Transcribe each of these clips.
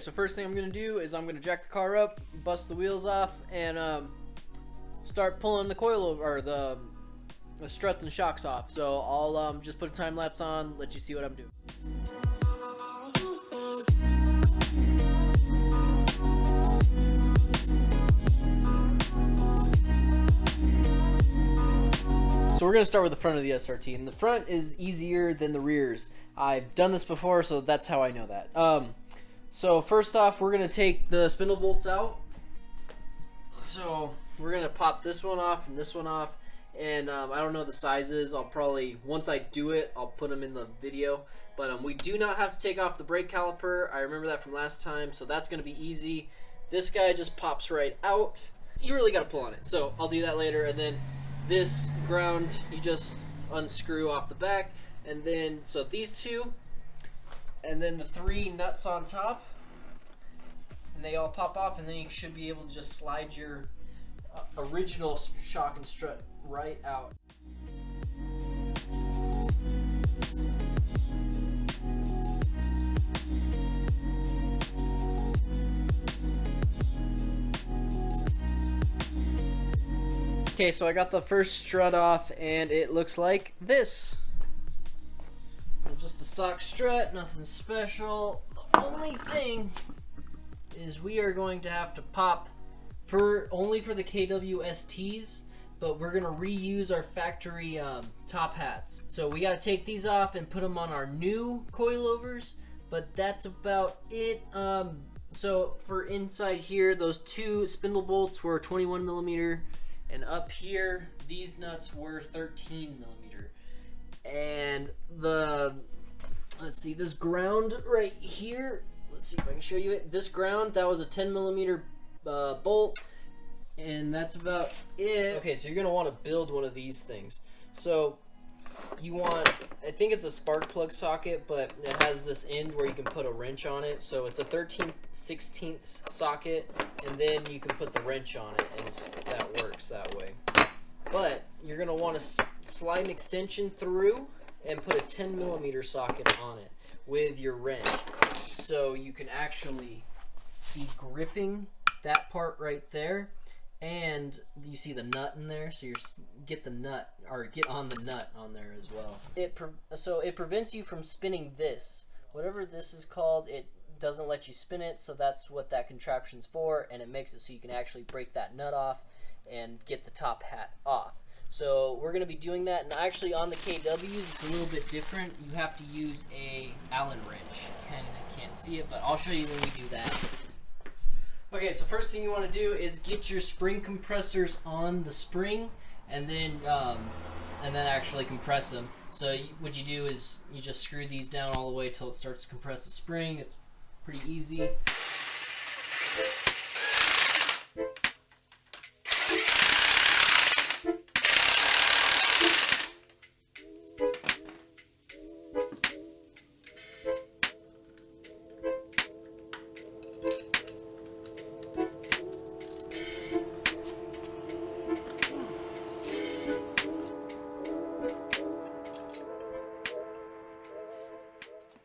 so first thing I'm gonna do is I'm gonna jack the car up, bust the wheels off, and start pulling the coil over, or the struts and shocks off. So I'll just put a time lapse on, let you see what I'm doing. So we're gonna start with the front of the SRT, and the front is easier than the rears. I've done this before, so that's how I know that. So first off, we're gonna take the spindle bolts out. So we're gonna pop this one off and this one off, and I don't know the sizes. I'll probably, once I do it, I'll put them in the video. But we do not have to take off the brake caliper. I remember that from last time, so that's gonna be easy. This guy just pops right out. You really gotta pull on it, so I'll do that later. And then this ground, you just unscrew off the back, and then so these two, and then the 3 nuts on top, and they all pop off, and then you should be able to just slide your original shock and strut right out. Okay, so I got the first strut off, and it looks like this. So just a stock strut, nothing special. The only thing is we are going to have to pop only for the KWSTs, but we're gonna reuse our factory top hats. So we gotta take these off and put them on our new coilovers, but that's about it. So for inside here, those 2 spindle bolts were 21 millimeter. And up here, these nuts were 13 millimeter. And let's see, this ground right here, let's see if I can show you it. This ground, that was a 10 millimeter bolt, and that's about it. Okay, so you're gonna wanna build one of these things. So you want, I think it's a spark plug socket, but it has this end where you can put a wrench on it. So it's a 13/16 socket, and then you can put the wrench on it, and that works that way. But you're gonna want to slide an extension through and put a 10 millimeter socket on it with your wrench, so you can actually be gripping that part right there. And you see the nut in there, so you get the nut, or get on the nut on there as well. So it prevents you from spinning this. Whatever this is called, it doesn't let you spin it, so that's what that contraption's for, and it makes it so you can actually break that nut off and get the top hat off. So we're gonna be doing that, and actually on the KWs, it's a little bit different. You have to use a Allen wrench. You can't see it, but I'll show you when we do that. Okay, so first thing you want to do is get your spring compressors on the spring, and then actually compress them. So what you do is you just screw these down all the way till it starts to compress the spring. It's pretty easy.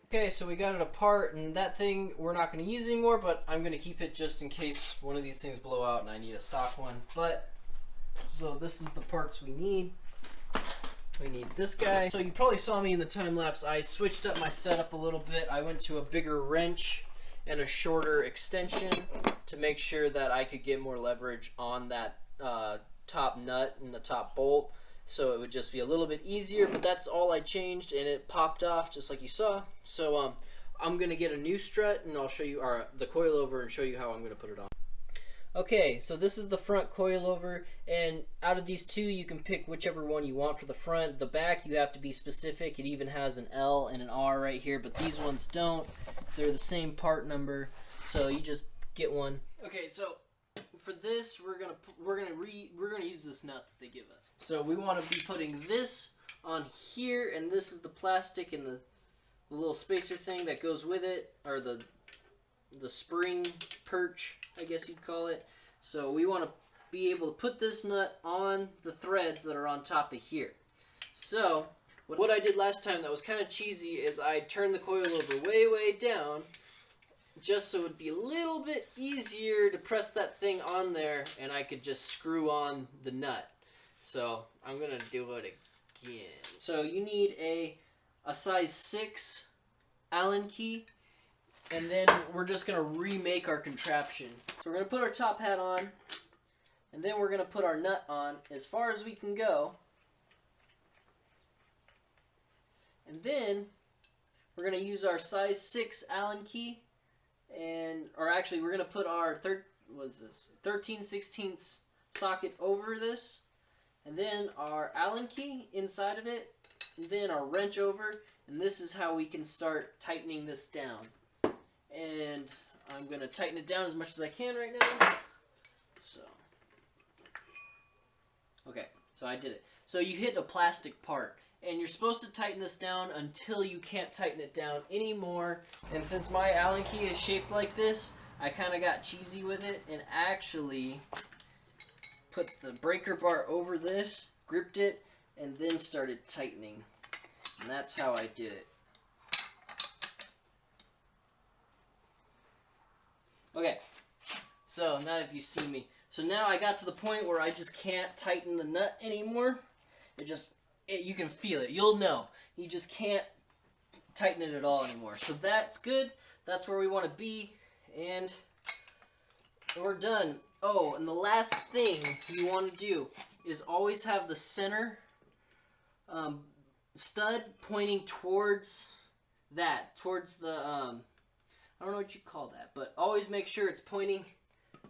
Okay, so we got it apart, and that thing we're not going to use anymore, but I'm going to keep it just in case one of these things blow out and I need a stock one. But, so this is the parts we need. We need this guy. So you probably saw me in the time lapse, I switched up my setup a little bit. I went to a bigger wrench and a shorter extension to make sure that I could get more leverage on that top nut and the top bolt. So it would just be a little bit easier, but that's all I changed, and it popped off just like you saw. So I'm gonna get a new strut, and I'll show you the coilover and show you how I'm gonna put it on. Okay, so this is the front coilover, and out of these 2, you can pick whichever one you want for the front. The back, you have to be specific. It even has an L and an R right here, but these ones don't. They're the same part number, so you just get one. Okay, so for this, we're gonna use this nut that they give us. So we want to be putting this on here, and this is the plastic and the little spacer thing that goes with it, or the spring perch, I guess you'd call it. So we want to be able to put this nut on the threads that are on top of here. So what I did last time that was kind of cheesy is I turned the coilover way down, just so it'd be a little bit easier to press that thing on there and I could just screw on the nut. So I'm gonna do it again. So you need a size 6 Allen key, and then we're just gonna remake our contraption. So we're gonna put our top hat on, and then we're gonna put our nut on as far as we can go. And then we're gonna use our size 6 Allen key, or actually we're gonna put our 13/16 socket over this, and then our Allen key inside of it, and then our wrench over, and this is how we can start tightening this down. And I'm gonna tighten it down as much as I can right now. So, okay, so I did it. So you hit a plastic part, and you're supposed to tighten this down until you can't tighten it down anymore. And since my Allen key is shaped like this, I kind of got cheesy with it and actually put the breaker bar over this, gripped it, and then started tightening. And that's how I did it. Okay, so now if you see me. So now I got to the point where I just can't tighten the nut anymore. You can feel it. You'll know. You just can't tighten it at all anymore. So that's good. That's where we want to be. And we're done. Oh, and the last thing you want to do is always have the center stud pointing towards towards the, I don't know what you call that, but always make sure it's pointing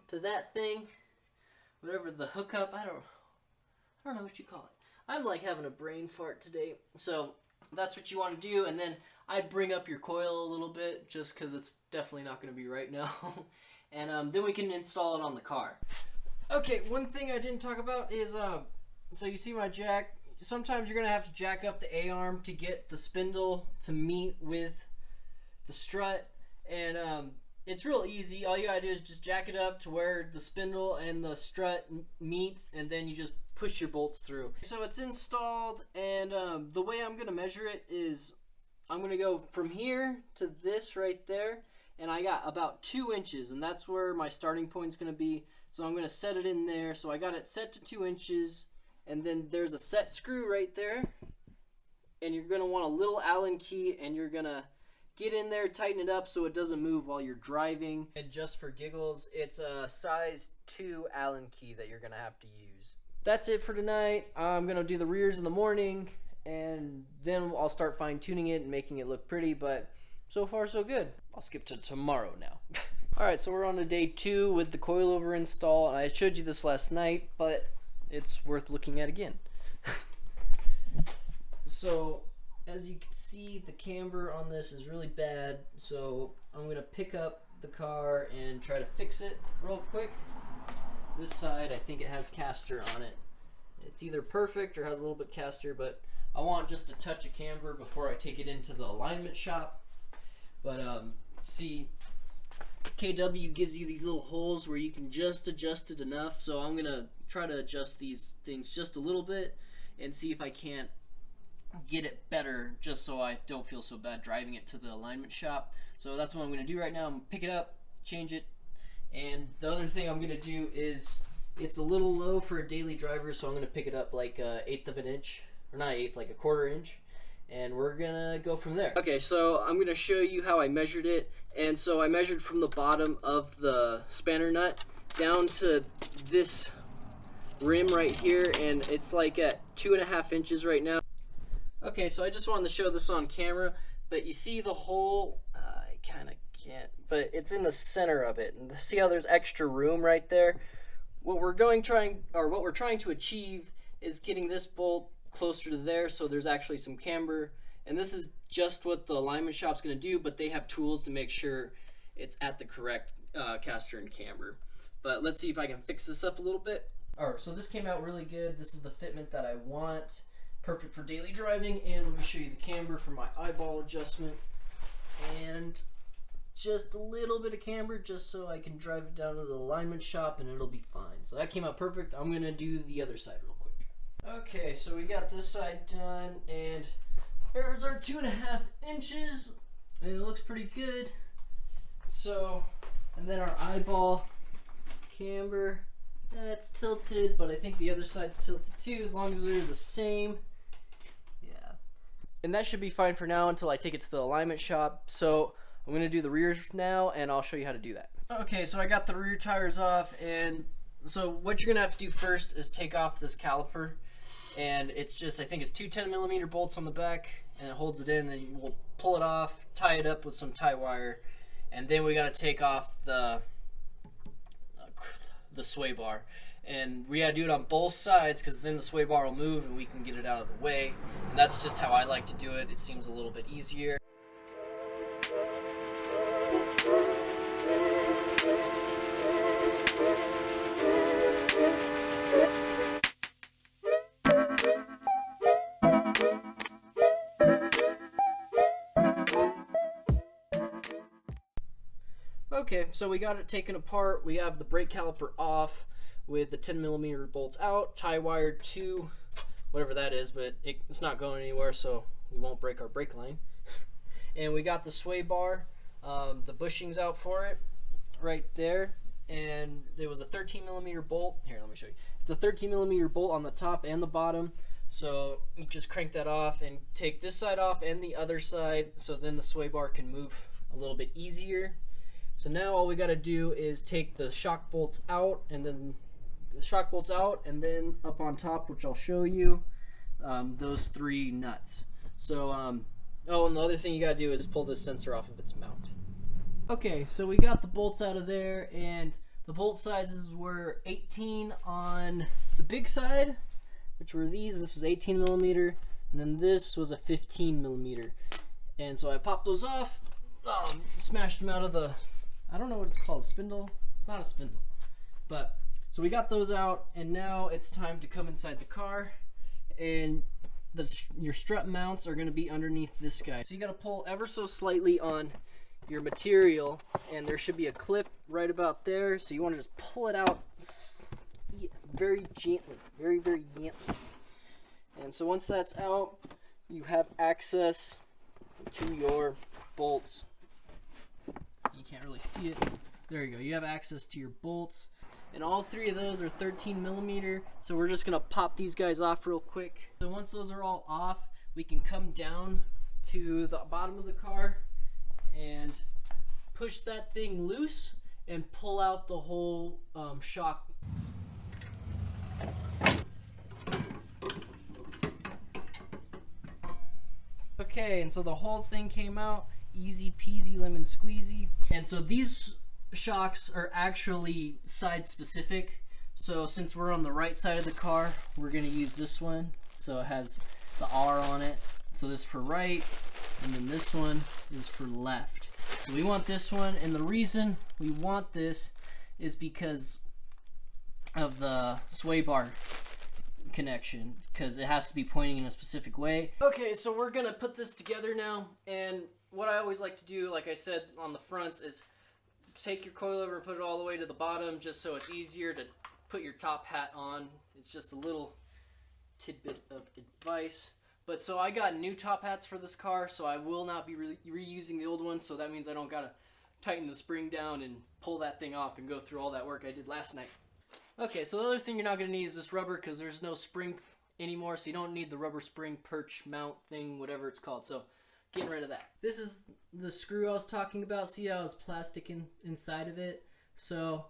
to that thing, whatever the hookup, I don't know what you call it. I'm like having a brain fart today. So that's what you want to do, and then I'd bring up your coil a little bit just because it's definitely not going to be right now. And then we can install it on the car. Okay, one thing I didn't talk about is, so you see my jack. Sometimes you're going to have to jack up the A-arm to get the spindle to meet with the strut. And it's real easy. All you got to do is just jack it up to where the spindle and the strut meet, and then you just push your bolts through. So it's installed, and the way I'm going to measure it is I'm going to go from here to this right there, and I got about 2 inches, and that's where my starting point is going to be. So I'm going to set it in there. So I got it set to 2 inches, and then there's a set screw right there, and you're going to want a little Allen key, and you're going to get in there, tighten it up so it doesn't move while you're driving. And just for giggles, it's a size 2 Allen key that you're going to have to use. That's it for tonight. I'm going to do the rears in the morning, and then I'll start fine-tuning it and making it look pretty, but so far so good. I'll skip to tomorrow now. Alright, so we're on to day 2 with the coilover install, and I showed you this last night, but it's worth looking at again. So, as you can see, the camber on this is really bad, so I'm going to pick up the car and try to fix it real quick. This side, I think it has caster on it. It's either perfect or has a little bit caster, but I want just a touch of camber before I take it into the alignment shop. But see, KW gives you these little holes where you can just adjust it enough, so I'm going to try to adjust these things just a little bit and see if I can't get it better, just so I don't feel so bad driving it to the alignment shop. So that's what I'm going to do right now. I'm going to pick it up, change it, and the other thing I'm going to do is, it's a little low for a daily driver, so I'm going to pick it up like 1/8 of an inch, or not 1/8, like 1/4 inch, and we're going to go from there. Okay, so I'm going to show you how I measured it. And so I measured from the bottom of the spanner nut down to this rim right here, and it's like at 2.5 inches right now. Okay, so I just wanted to show this on camera, but you see the hole, I kind of can't, but it's in the center of it, and see how there's extra room right there? What we're trying to achieve is getting this bolt closer to there, so there's actually some camber, and this is just what the alignment shop's going to do, but they have tools to make sure it's at the correct caster and camber. But let's see if I can fix this up a little bit. Alright, so this came out really good. This is the fitment that I want. Perfect for daily driving, and let me show you the camber for my eyeball adjustment, and just a little bit of camber just so I can drive it down to the alignment shop and it'll be fine. So that came out perfect. I'm gonna do the other side real quick. Okay, so we got this side done, and there's our 2.5 inches, and it looks pretty good. So, and then our eyeball camber, it's tilted, but I think the other side's tilted too, as long as they're the same. Yeah. And that should be fine for now until I take it to the alignment shop. So I'm gonna do the rears now, and I'll show you how to do that. Okay, so I got the rear tires off, and so what you're gonna have to do first is take off this caliper, and it's just, I think it's two 10mm bolts on the back, and it holds it in, and then we'll pull it off, tie it up with some tie wire, and then we gotta take off the sway bar. And we gotta do it on both sides, because then the sway bar will move and we can get it out of the way. And that's just how I like to do it. It seems a little bit easier. Okay, so we got it taken apart. We have the brake caliper off with the 10mm bolts out, tie wired to whatever that is, but it's not going anywhere, so we won't break our brake line. And we got the sway bar, the bushings out for it right there, and there was a 13mm bolt. Here, let me show you. It's a 13mm bolt on the top and the bottom, so you just crank that off and take this side off and the other side, so then the sway bar can move a little bit easier. So now all we got to do is take the shock bolts out, and then the shock bolts out, and then up on top, which I'll show you, those three nuts. So, oh, and the other thing you got to do is pull this sensor off of its mount. Okay, so we got the bolts out of there, and the bolt sizes were 18 on the big side, which were these. This was 18mm, and then this was a 15mm. And so I popped those off, smashed them out of the, I don't know what it's called, spindle? It's not a spindle. But, so we got those out, and now it's time to come inside the car, and your strut mounts are going to be underneath this guy. So you got to pull ever so slightly on your material, and there should be a clip right about there, so you want to just pull it out very gently, very, very gently. And so once that's out, you have access to your bolts. You can't really see it. There you go. You have access to your bolts, and all three of those are 13mm. So we're just gonna pop these guys off real quick. So once those are all off, we can come down to the bottom of the car and push that thing loose and pull out the whole shock. Okay, and so the whole thing came out. Easy peasy lemon squeezy. And so these shocks are actually side specific. So since we're on the right side of the car, we're gonna use this one. So it has the R on it. So this for right, and then this one is for left. So we want this one, and the reason we want this is because of the sway bar connection, because it has to be pointing in a specific way. Okay, so we're gonna put this together now, and what I always like to do, like I said on the fronts, is take your coilover and put it all the way to the bottom, just so it's easier to put your top hat on. It's just a little tidbit of advice. But so I got new top hats for this car, so I will not be reusing the old ones, so that means I don't gotta tighten the spring down and pull that thing off and go through all that work I did last night. Okay, so the other thing you're not gonna need is this rubber, because there's no spring anymore, so you don't need the rubber spring perch mount thing, whatever it's called. So getting rid of that. This is the screw I was talking about. See how it's plastic inside of it? So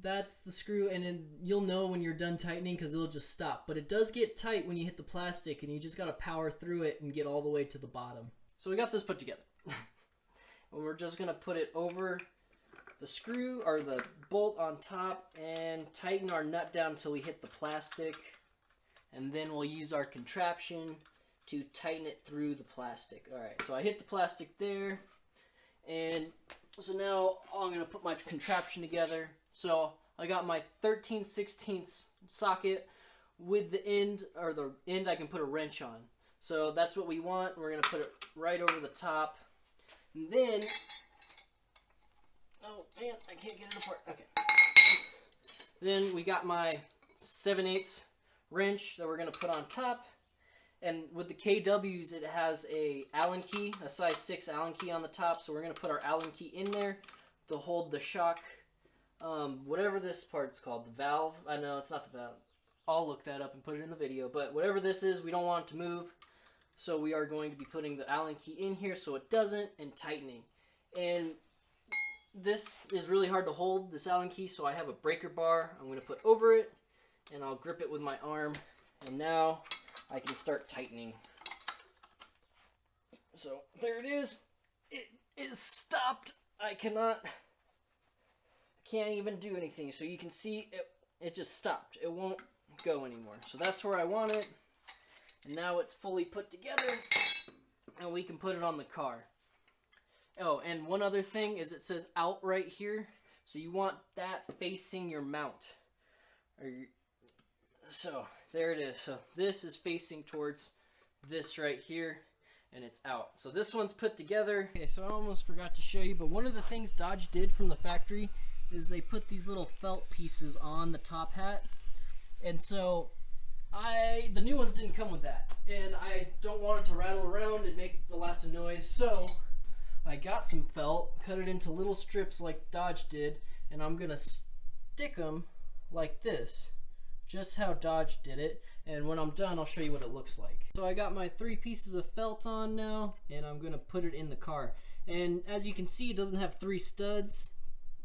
that's the screw, and then you'll know when you're done tightening because it'll just stop. But it does get tight when you hit the plastic, and you just got to power through it and get all the way to the bottom. So we got this put together. And we're just going to put it over the screw, or the bolt on top, and tighten our nut down until we hit the plastic. And then we'll use our contraption to tighten it through the plastic. Alright, so I hit the plastic there, and so now I'm going to put my contraption together. So I got my 13/16 socket with the end, or the end I can put a wrench on. So that's what we want. We're going to put it right over the top. And then, oh man, I can't get it apart. Okay. Then we got my 7/8 wrench that we're going to put on top. And with the KWs, it has a Allen key, a size 6 Allen key on the top. So we're going to put our Allen key in there to hold the shock, whatever this part's called, the valve. I know it's not the valve. I'll look that up and put it in the video. But whatever this is, we don't want it to move. So we are going to be putting the Allen key in here so it doesn't, and tightening. And this is really hard to hold, this Allen key, so I have a breaker bar I'm going to put over it, and I'll grip it with my arm. And now I can start tightening. So there it is. It is stopped. I can't even do anything. So you can see it just stopped. It won't go anymore. So that's where I want it. And now it's fully put together, and we can put it on the car. Oh, and one other thing is it says out right here. So you want that facing your mount. So there it is. So this is facing towards this right here, and it's out. So this one's put together. Okay, so I almost forgot to show you, but one of the things Dodge did from the factory is they put these little felt pieces on the top hat. And so the new ones didn't come with that, and I don't want it to rattle around and make lots of noise, so I got some felt, cut it into little strips like Dodge did, and I'm gonna stick them like this, just how Dodge did it. And when I'm done, I'll show you what it looks like. So I got my 3 pieces of felt on now, and I'm gonna put it in the car. And as you can see, it doesn't have 3 studs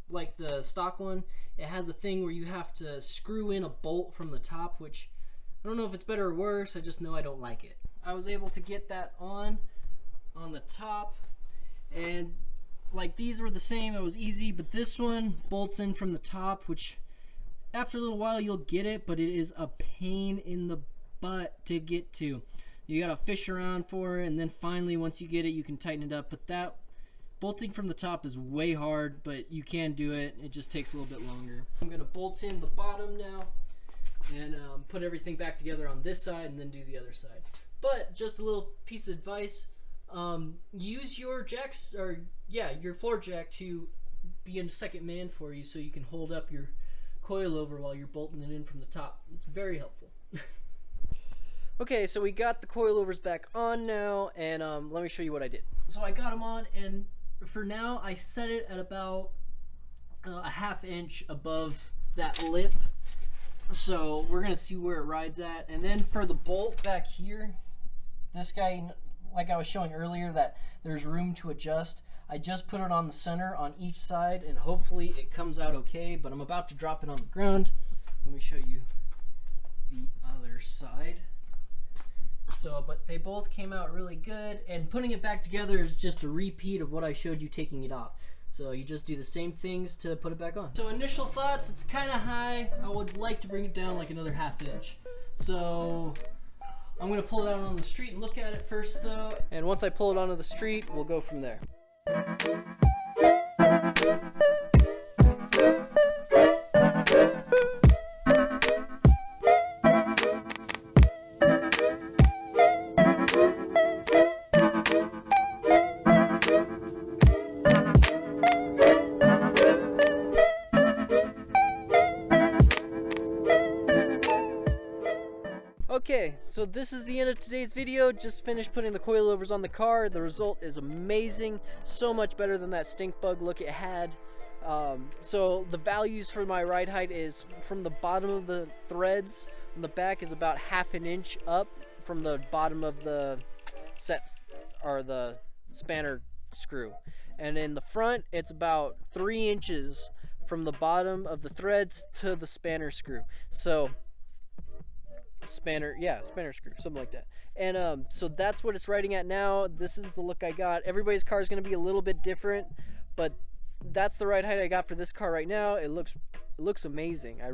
like the stock one. It has a thing where you have to screw in a bolt from the top, which I don't know if it's better or worse. I just know I don't like it. I was able to get that on the top, and like these were the same. It was easy, but this one bolts in from the top, which after a little while you'll get it, but it is a pain in the butt to get to. You gotta fish around for it, and then finally once you get it, you can tighten it up. But that bolting from the top is way hard, but you can do it. It just takes a little bit longer. I'm gonna bolt in the bottom now, and put everything back together on this side, and then do the other side. But just a little piece of advice, use your jacks, or your floor jack, to be a second man for you, so you can hold up your coilover while you're bolting it in from the top. It's very helpful. Okay, so we got the coilovers back on now, and let me show you what I did. So I got them on, and for now I set it at about a ½ inch above that lip. So we're gonna see where it rides at. And then for the bolt back here, this guy, like I was showing earlier, that there's room to adjust. I just put it on the center on each side, and hopefully it comes out okay, but I'm about to drop it on the ground. Let me show you the other side. So, but they both came out really good, and putting it back together is just a repeat of what I showed you taking it off. So you just do the same things to put it back on. So initial thoughts, it's kind of high. I would like to bring it down like another ½ inch. So I'm gonna pull it out on the street and look at it first though. And once I pull it onto the street, we'll go from there. Okay, so this is the end of today's video. Just finished putting the coilovers on the car. The result is amazing. So much better than that stink bug look it had. So the values for my ride height is from the bottom of the threads on the back is about ½ inch up from the bottom of the sets, or the spanner screw. And in the front, it's about 3 inches from the bottom of the threads to the spanner screw. So spanner screw, something like that. And so that's what it's riding at now. This is the look I got. Everybody's car is going to be a little bit different, but that's the ride height I got for this car right now. It looks amazing. I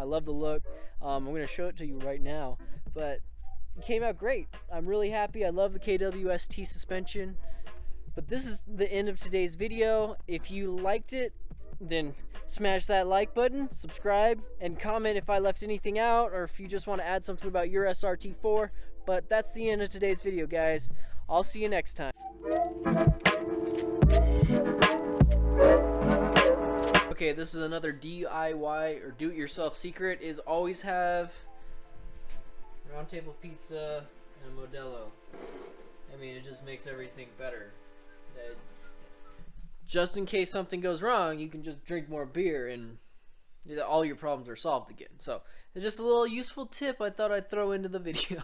love the look. I'm going to show it to you right now, but it came out great. I'm really happy. I love the KWST suspension. But this is the end of today's video. If you liked it, then smash that like button, subscribe, and comment if I left anything out, or if you just want to add something about your SRT4. But that's the end of today's video, guys. I'll see you next time. Okay, this is another DIY or do-it-yourself secret, is always have round table pizza and Modelo. I mean, it just makes everything better. Just in case something goes wrong, you can just drink more beer and all your problems are solved again. So it's just a little useful tip I thought I'd throw into the video.